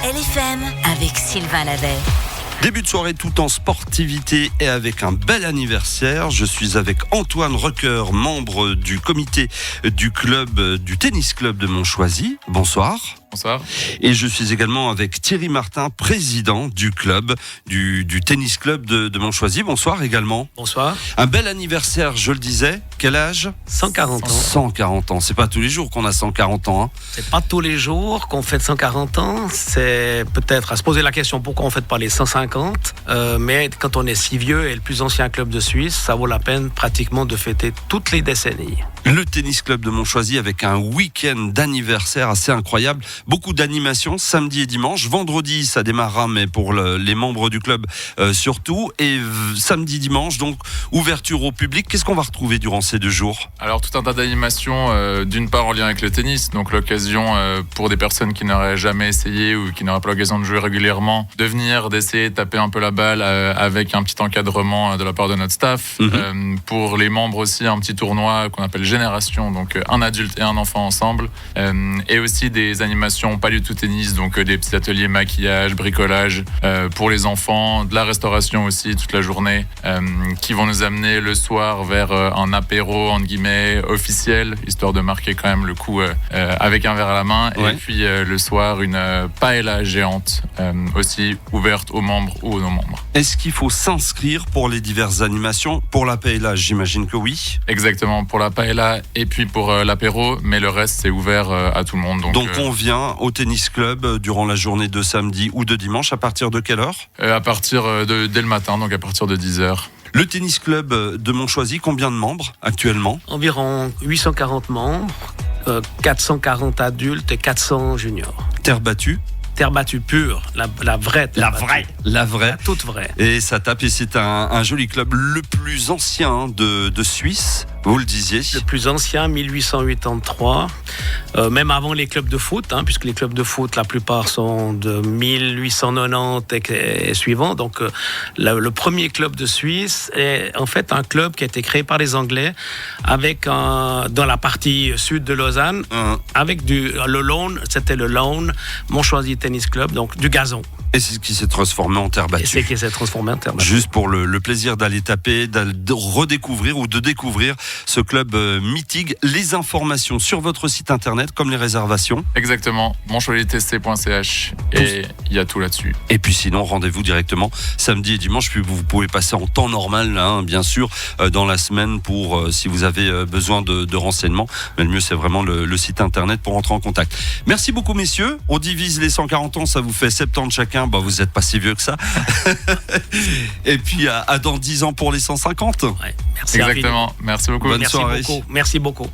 LFM avec Sylvain Lavet. Début de soirée tout en sportivité et avec un bel anniversaire. Je suis avec Antoine Recker, membre du comité du tennis club de Montchoisy. Bonsoir. Bonsoir. Et je suis également avec Thierry Martin, président du club, du tennis club de Montchoisy. Bonsoir également. Bonsoir. Un bel anniversaire, je le disais. Quel âge ? 140 ans. 140 ans. C'est pas tous les jours qu'on a 140 ans. Hein. C'est pas tous les jours qu'on fête 140 ans. C'est peut-être à se poser la question pourquoi on fête pas les 150. Mais quand on est si vieux et le plus ancien club de Suisse, ça vaut la peine pratiquement de fêter toutes les décennies. Le tennis club de Montchoisy avec un week-end d'anniversaire assez incroyable. Beaucoup d'animations samedi et dimanche. Vendredi, ça démarrera, mais pour les membres du club surtout. Et samedi, dimanche, donc ouverture au public. Qu'est-ce qu'on va retrouver durant ces 2 jours ? Alors tout un tas d'animations, d'une part en lien avec le tennis, donc l'occasion pour des personnes qui n'auraient jamais essayé ou qui n'auraient pas l'occasion de jouer régulièrement, de venir, d'essayer de taper un peu la balle avec un petit encadrement de la part de notre staff. Pour les membres aussi, un petit tournoi qu'on appelle Génération, donc un adulte et un enfant ensemble. Et aussi des animations pas du tout tennis, donc des petits ateliers maquillage, bricolage pour les enfants, de la restauration aussi toute la journée, qui vont nous amener le soir vers un apéro entre guillemets officiel, histoire de marquer quand même le coup avec un verre à la main. Ouais. Et puis le soir une paella géante aussi ouverte aux membres ou aux non-membres. Est-ce qu'il faut s'inscrire pour les diverses animations ? Pour la paella, j'imagine que oui. Exactement, pour la paella et puis pour l'apéro, mais le reste c'est ouvert à tout le monde. Donc on vient au tennis club durant la journée de samedi ou de dimanche à partir de quelle heure ? À partir dès le matin, donc à partir de 10h. Le tennis club de Montchoisy, combien de membres actuellement ? Environ 840 membres, 440 adultes et 400 juniors. Terre battue ? Terre battue pure, la vraie terre battue. La vraie. La toute vraie. Et ça tape, et c'est un joli club, le plus ancien de Suisse, vous le disiez. Le plus ancien, 1883, même avant les clubs de foot, puisque les clubs de foot, la plupart sont de 1890 et suivants. Donc le premier club de Suisse est en fait un club qui a été créé par les Anglais, avec dans la partie sud de Lausanne, avec le lawn, c'était le lawn, Montchoisy Tennis Club, donc du gazon. Et c'est ce qui s'est transformé en terre battue. Juste pour le plaisir d'aller taper, de redécouvrir ou de découvrir ce club mythique. Les informations sur votre site internet, comme les réservations. Exactement, montchoisytc.ch, et il y a tout là-dessus. Et puis sinon, rendez-vous directement samedi et dimanche. Puis vous pouvez passer en temps normal, bien sûr, dans la semaine pour si vous avez besoin de renseignements. Mais le mieux, c'est vraiment le site internet pour entrer en contact. Merci beaucoup, messieurs. On divise les 140 ans, ça vous fait 70 chacun. Vous n'êtes pas si vieux que ça. Et puis à dans 10 ans pour les 150. Ouais, merci. Exactement. Merci beaucoup. Bonne soirée. Merci beaucoup.